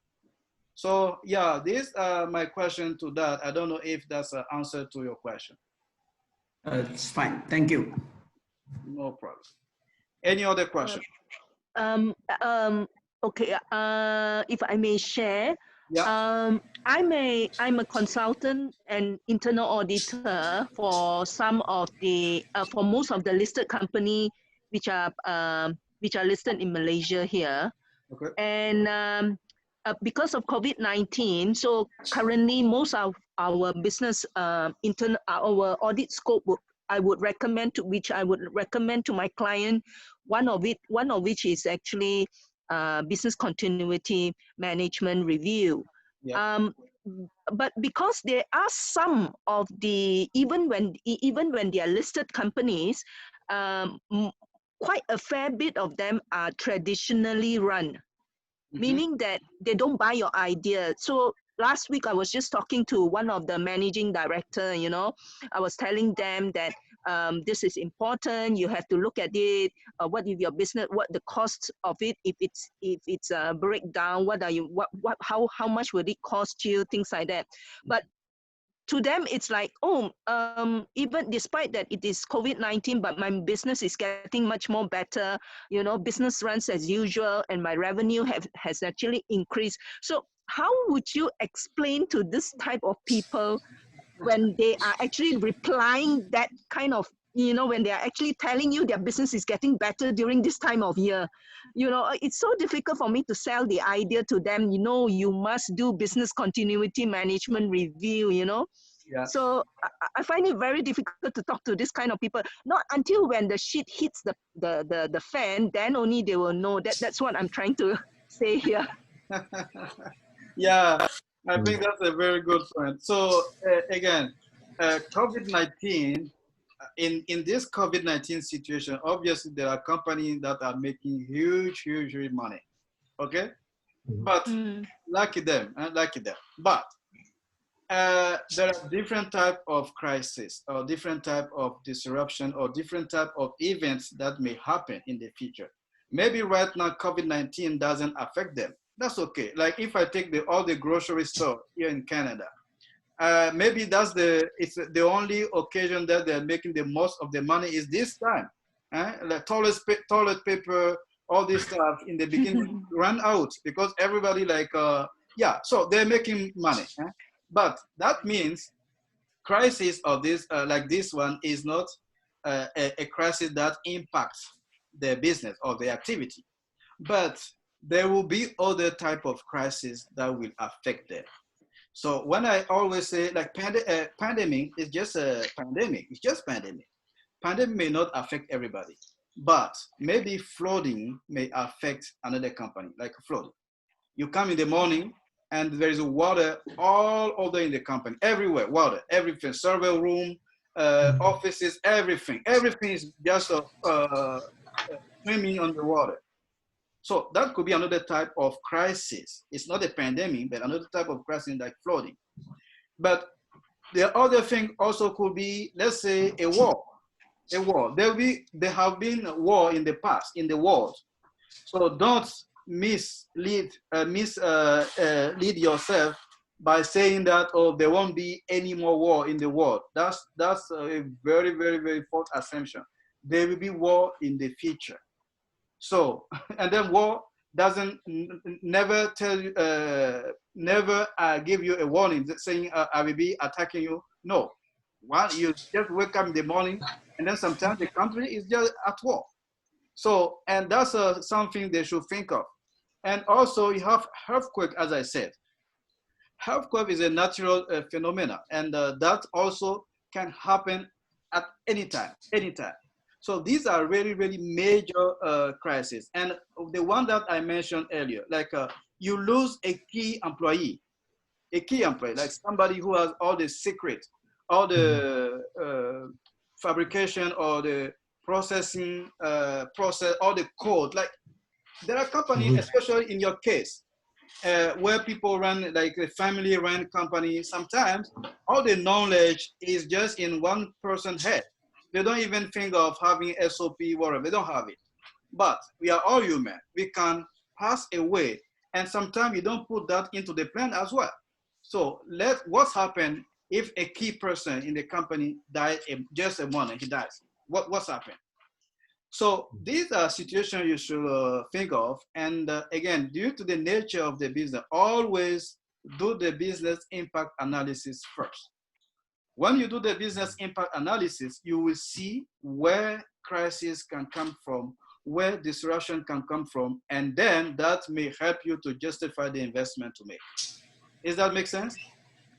So yeah, this my question to that. I don't know if that's an answer to your question. It's fine. Thank you. No problem. Any other question? Um, um, okay, if I may share, Yeah. I'm a consultant and internal auditor for some of the for most of the listed company which are listed in Malaysia here. Okay. And because of COVID-19, so currently most of our business our audit scope I would recommend to my client. One of which is actually business continuity management review. Yeah. But because there are some of the even when they are listed companies, quite a fair bit of them are traditionally run, meaning that they don't buy your idea. So last week I was just talking to one of the managing director, you know, I was telling them that this is important, you have to look at it, what if your business, what the cost of it, if it's a breakdown, what are you, what how much would it cost you, things like that. But to them it's like, oh, even despite that it is COVID-19, but my business is getting much more better, you know, business runs as usual and my revenue has actually increased. So how would you explain to this type of people when they are actually replying that kind of, you know, when they are actually telling you their business is getting better during this time of year? You know, it's so difficult for me to sell the idea to them, you know, you must do business continuity management review, you know. Yeah. So I find it very difficult to talk to this kind of people. Not until when the shit hits the fan, then only they will know. That's what I'm trying to say here. Yeah, I think that's a very good point. So again, COVID-19, in this COVID-19 situation, obviously there are companies that are making huge money. Okay, but lucky them, lucky them. But there are different type of crisis or different type of disruption or different type of events that may happen in the future. Maybe right now COVID-19 doesn't affect them. That's okay. Like if I take all the grocery store here in Canada, maybe it's the only occasion that they're making the most of the money is this time. Like toilet paper, all this stuff in the beginning run out because everybody yeah, so they're making money. But that means crisis of this, like this one, is not a crisis that impacts their business or their activity. But there will be other type of crisis that will affect them. So when I always say like pandemic is just a pandemic, it's just pandemic. Pandemic may not affect everybody, but maybe flooding may affect another company, like flooding. You come in the morning and there is water all over in the company, everywhere, water, everything, server room, offices, everything. Everything is just swimming on the water. So that could be another type of crisis. It's not a pandemic, but another type of crisis like flooding. But the other thing also could be, let's say, a war. A war. There have been war in the past in the world. So don't mislead yourself by saying that, oh, there won't be any more war in the world. That's a very false assumption. There will be war in the future. So, and then war doesn't never tell you, never give you a warning saying I will be attacking you. No, you just wake up in the morning, and then sometimes the country is just at war. So, and that's something they should think of. And also, you have earthquake, as I said. Earthquake is a natural phenomena, and that also can happen at any time, anytime. So these are really major crises. And the one that I mentioned earlier, like you lose a key employee, like somebody who has all the secret, all the fabrication or the processing process, all the code. Like there are companies, especially in your case, where people run like a family run company. Sometimes all the knowledge is just in one person's head. They don't even think of having SOP, whatever. They don't have it. But we are all human. We can pass away. And sometimes you don't put that into the plan as well. So what's happened if a key person in the company died just a month, he dies? What's happened? So these are situations you should think of. And again, due to the nature of the business, always do the business impact analysis first. When you do the business impact analysis, you will see where crisis can come from, where disruption can come from, and then that may help you to justify the investment to make. Does that make sense?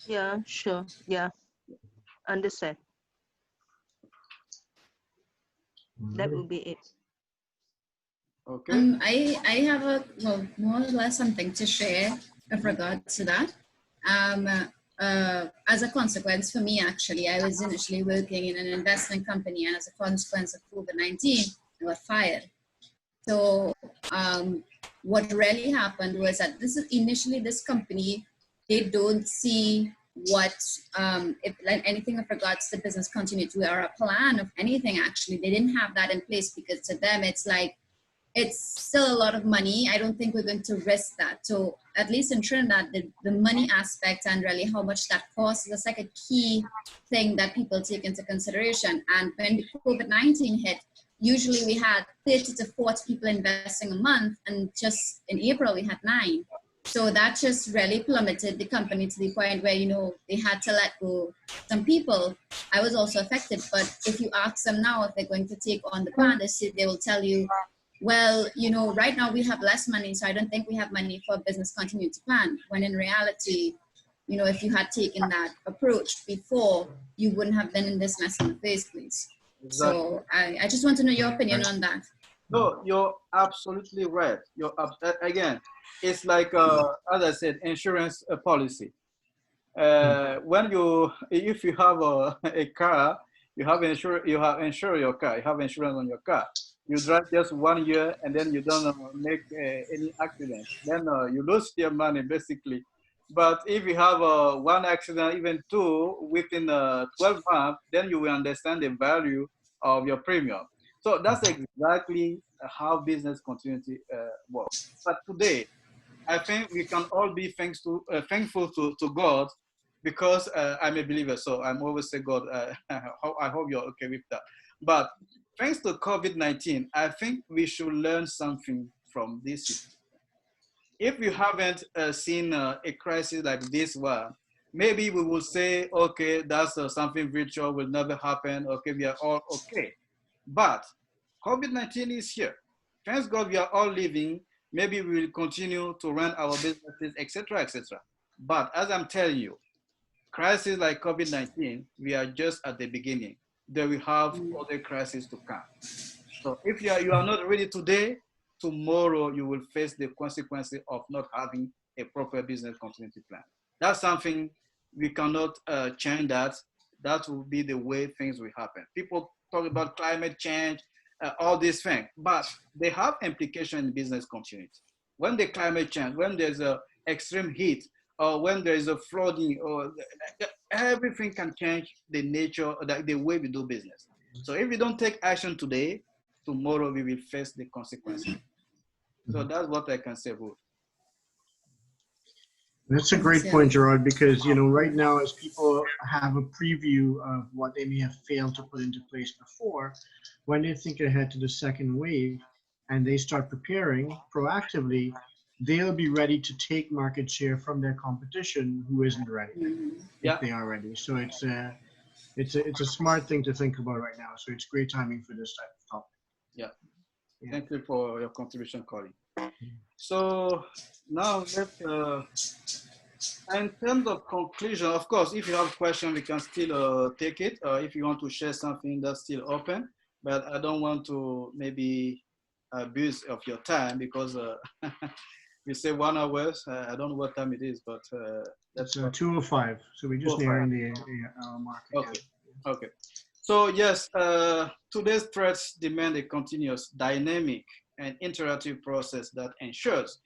Yeah, sure. Yeah, understand. That will be it. Okay. I have well, more or less something to share with regard to that. As a consequence for me, actually, I was initially working in an investment company, and as a consequence of COVID-19, I got fired. So what really happened was that initially this company, they don't see what, if like anything with regards to business continuity or a plan of anything, actually, they didn't have that in place, because to them, it's like, it's still a lot of money. I don't think we're going to risk that. So at least in Trinidad, the money aspect and really how much that costs is like a key thing that people take into consideration. And when the COVID-19 hit, usually we had 30 to 40 people investing a month, and just in April we had 9. So that just really plummeted the company to the point where, you know, they had to let go some people. I was also affected, but if you ask them now if they're going to take on the plan, they will tell you, well, you know, right now we have less money, so I don't think we have money for a business continuity plan. When in reality, you know, if you had taken that approach before, you wouldn't have been in this mess in the first place. Exactly. So I just want to know your opinion on that. No, you're absolutely right. Again, it's like, as I said, insurance policy. If you have a car, you have insure your car, you have insurance on your car. You drive just 1 year and then you don't make any accident. Then you lose your money basically. But if you have one accident, even 2 within 12 months, then you will understand the value of your premium. So that's exactly how business continuity works. But today, I think we can all be thankful to God, because I'm a believer, so I'm always say God. I hope you're okay with that. But thanks to COVID-19, I think we should learn something from this. If you haven't seen a crisis like this one, maybe we will say, okay, that's something virtual, will never happen. Okay, we are all okay. But COVID-19 is here. Thanks God we are all living. Maybe we will continue to run our businesses, etc., etc. But as I'm telling you, crises like COVID-19, we are just at the beginning. Then we have other crises to come. So if you are not ready today, tomorrow you will face the consequences of not having a proper business continuity plan. That's something we cannot change that. That will be the way things will happen. People talk about climate change, all these things, but they have implication in business continuity. When the climate change, when there's a extreme heat, or when there is a flooding, or everything can change the nature, the way we do business. So if we don't take action today, tomorrow we will face the consequences. So that's what I can say, Ruth. That's a great point, Gerard, because, you know, right now, as people have a preview of what they may have failed to put into place before, when they think ahead to the second wave and they start preparing proactively, they'll be ready to take market share from their competition who isn't ready, if they are ready. So it's a smart thing to think about right now. So it's great timing for this type of topic. Yeah. Thank you for your contribution, Colin. So now let's, in terms of conclusion, of course, if you have a question, we can still take it. If you want to share something, that's still open. But I don't want to maybe abuse of your time, because we say 1 hour. I don't know what time it is, but that's 2:05. So we're just nearing the mark. Okay. Okay. So yes, today's threats demand a continuous, dynamic, and interactive process that ensures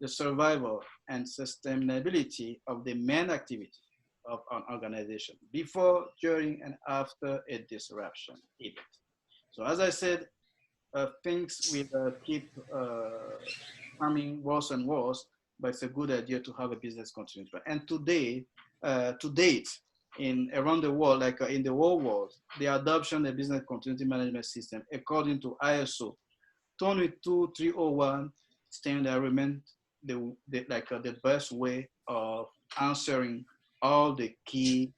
the survival and sustainability of the main activity of an organization before, during, and after a disruption event. So as I said, things will keep coming worse and worse, but it's a good idea to have a business continuity plan. And today, to date, in around the world, like in the whole world, the adoption of business continuity management system according to ISO 22301 standard remain the best way of answering all the key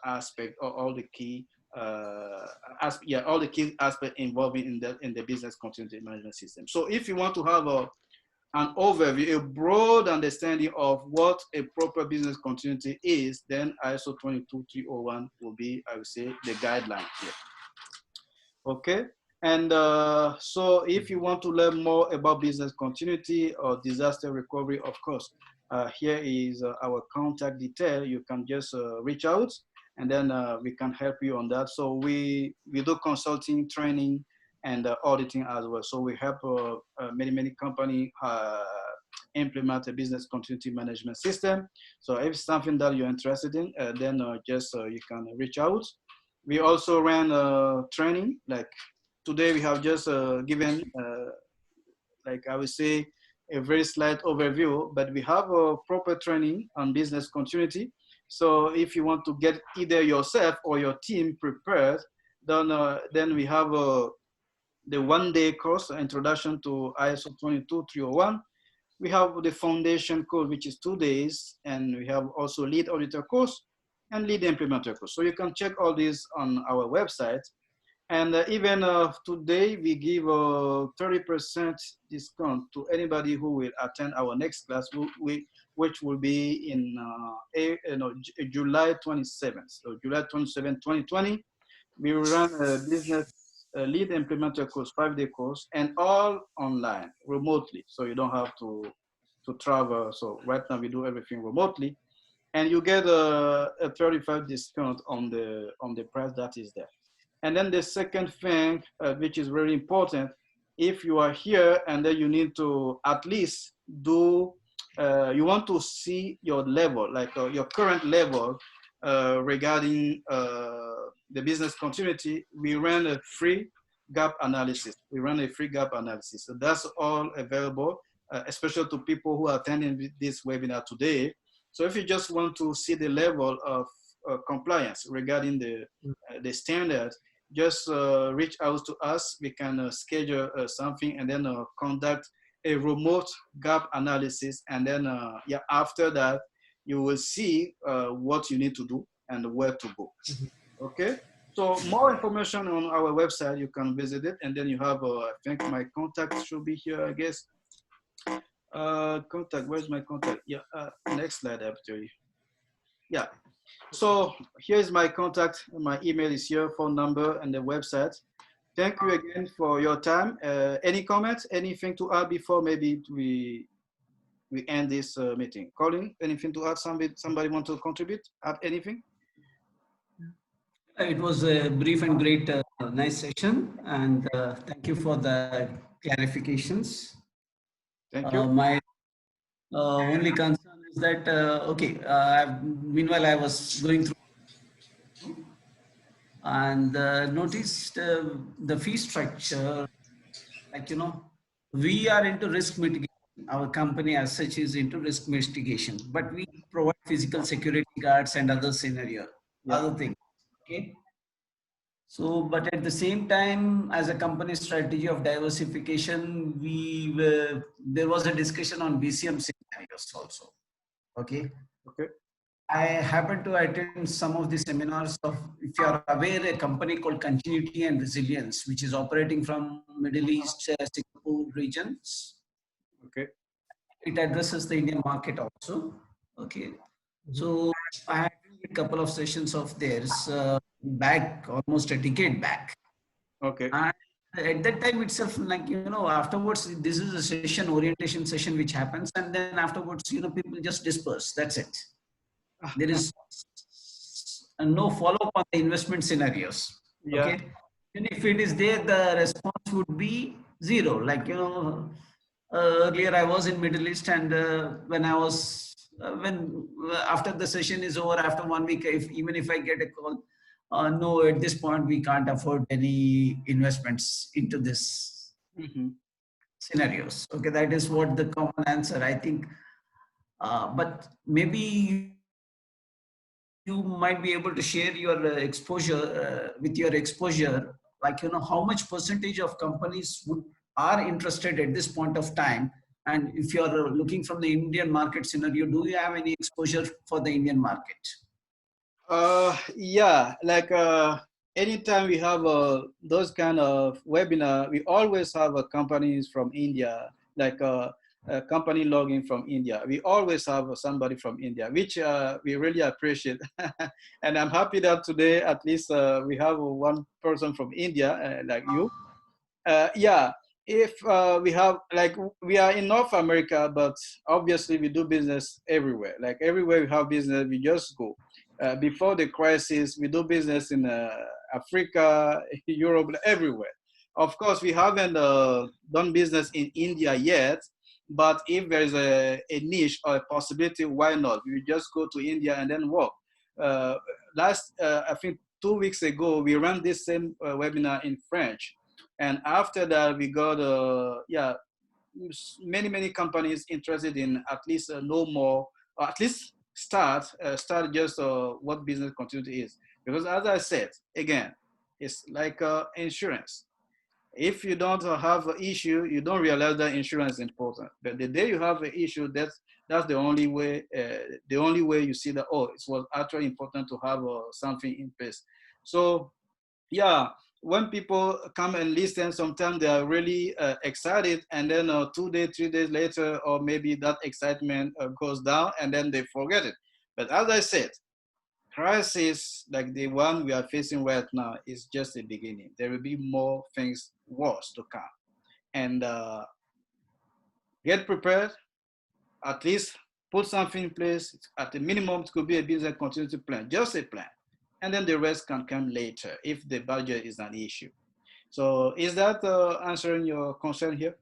aspect or all the key all the key aspects involving in the business continuity management system. So if you want to have an overview, a broad understanding of what a proper business continuity is, then ISO 22301 will be, I would say, the guideline here. Okay, and so if you want to learn more about business continuity or disaster recovery, of course, here is our contact detail. You can just reach out, and then we can help you on that. So we do consulting, training, and auditing as well. So we help many companies implement a business continuity management system. So if it's something that you're interested in, then just you can reach out. We also ran training. Like today, we have just given, like I would say, a very slight overview, but we have a proper training on business continuity. So if you want to get either yourself or your team prepared, then we have the one-day course, Introduction to ISO 22301. We have the foundation course, which is 2 days, and we have also lead auditor course and lead implementer course. So you can check all these on our website. And even today, we give a 30% discount to anybody who will attend our next class, which will be in July 27th. So July 27, 2020, we will run a business lead implementer course, 5-day course, and all online, remotely. So you don't have to travel. So right now we do everything remotely, and you get a 35% discount on the price that is there. And then the second thing, which is very important, if you are here and then you need to at least do, you want to see your level, like your current level regarding the business continuity, we ran a free gap analysis. So that's all available, especially to people who are attending this webinar today. So if you just want to see the level of compliance regarding the standards, just reach out to us. We can schedule something and then conduct a remote gap analysis. And then after that, you will see what you need to do and where to go. Okay, so more information on our website, you can visit it. And then you have, I think my contact should be here, I guess. Contact, where's my contact? Yeah, next slide, actually. Yeah, so here's my contact. My email is here, phone number, and the website. Thank you again for your time. Any comments, anything to add before maybe we end this meeting? Colin, anything to add? Somebody want to contribute? Add anything? It was a brief and great, nice session, and thank you for the clarifications. Thank you. My only concern is that, meanwhile I was going through and noticed the fee structure, like, we are into risk mitigation. Our company as such is into risk mitigation, but we provide physical security guards and other scenario, other things. Okay. So, but at the same time, as a company strategy of diversification, there was a discussion on BCM scenarios also. Okay. Okay. I happened to attend some of the seminars of, if you are aware, a company called Continuity and Resilience, which is operating from Middle East, Singapore regions. Okay. It addresses the Indian market also. Okay. So I had a couple of sessions of theirs back, almost a decade back. Okay. And at that time itself, like, afterwards, this is a session, orientation session, which happens. And then afterwards, people just disperse. That's it. There is no follow-up on the investment scenarios. Yeah. Okay. And if it is there, the response would be zero. Like, earlier I was in Middle East, and when I was, after the session is over, after 1 week, even if I get a call, no, at this point, we can't afford any investments into this scenarios. Okay. That is what the common answer, I think. But maybe you might be able to share your exposure with your exposure, like, you know, how much percentage of companies are interested at this point of time? And if you're looking from the Indian market scenario, do you have any exposure for the Indian market? Yeah, like anytime we have those kind of webinar, we always have companies from India, like a company logging from India. We always have somebody from India, which we really appreciate. And I'm happy that today, at least we have one person from India, like you. Yeah, if we have, like, we are in North America, but obviously we do business everywhere. Like everywhere we have business, we just go. Before the crisis, we do business in Africa, Europe, everywhere. Of course, we haven't done business in India yet, but if there's a niche or a possibility, why not? We just go to India and then work. I think 2 weeks ago, we ran this same webinar in French. And after that, we got, many companies interested in at least know more, or at least start just what business continuity is. Because as I said, again, it's like insurance. If you don't have an issue, you don't realize that insurance is important. But the day you have an issue, that's the only way. The only way you see that, oh, it was actually important to have something in place. So, yeah, when people come and listen, sometimes they are really excited, and then 2 days, 3 days later, or maybe that excitement goes down, and then they forget it. But as I said, crisis like the one we are facing right now is just the beginning. There will be more things worse to come. And get prepared, at least put something in place. At the minimum, it could be a business continuity plan, just a plan. And then the rest can come later if the budget is an issue. So is that answering your concern here?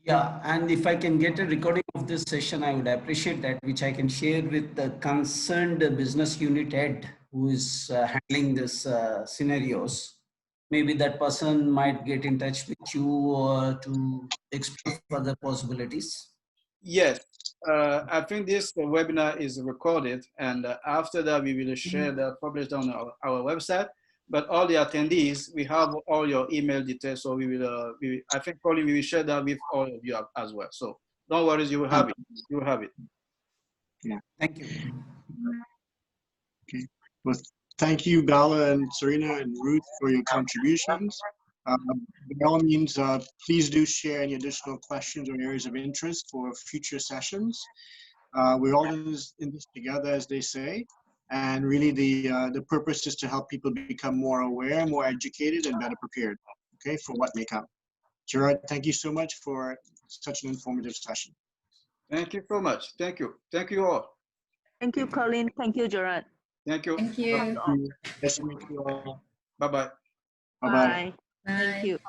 Yeah, and if I can get a recording of this session, I would appreciate that, which I can share with the concerned business unit head who is handling this scenarios. Maybe that person might get in touch with you to explore further possibilities. Yes, I think this webinar is recorded, and after that we will share that published on our website. But all the attendees, we have all your email details, so we will. I think probably we will share that with all of you as well. So don't worry, you will have it. You will have it. Yeah. Thank you. Okay. Well, thank you, Bala and Serena and Ruth, for your contributions. By all means, please do share any additional questions or areas of interest for future sessions. We're all in this together, as they say, and really the purpose is to help people become more aware, more educated, and better prepared, okay, for what may come. Gerard, thank you so much for such an informative session. Thank you so much. Thank you. Thank you all. Thank you, Colin. Thank you, Gerard. Thank you. Thank you. Nice to meet you all. Bye-bye. Bye-bye. Bye. Thank Bye. you.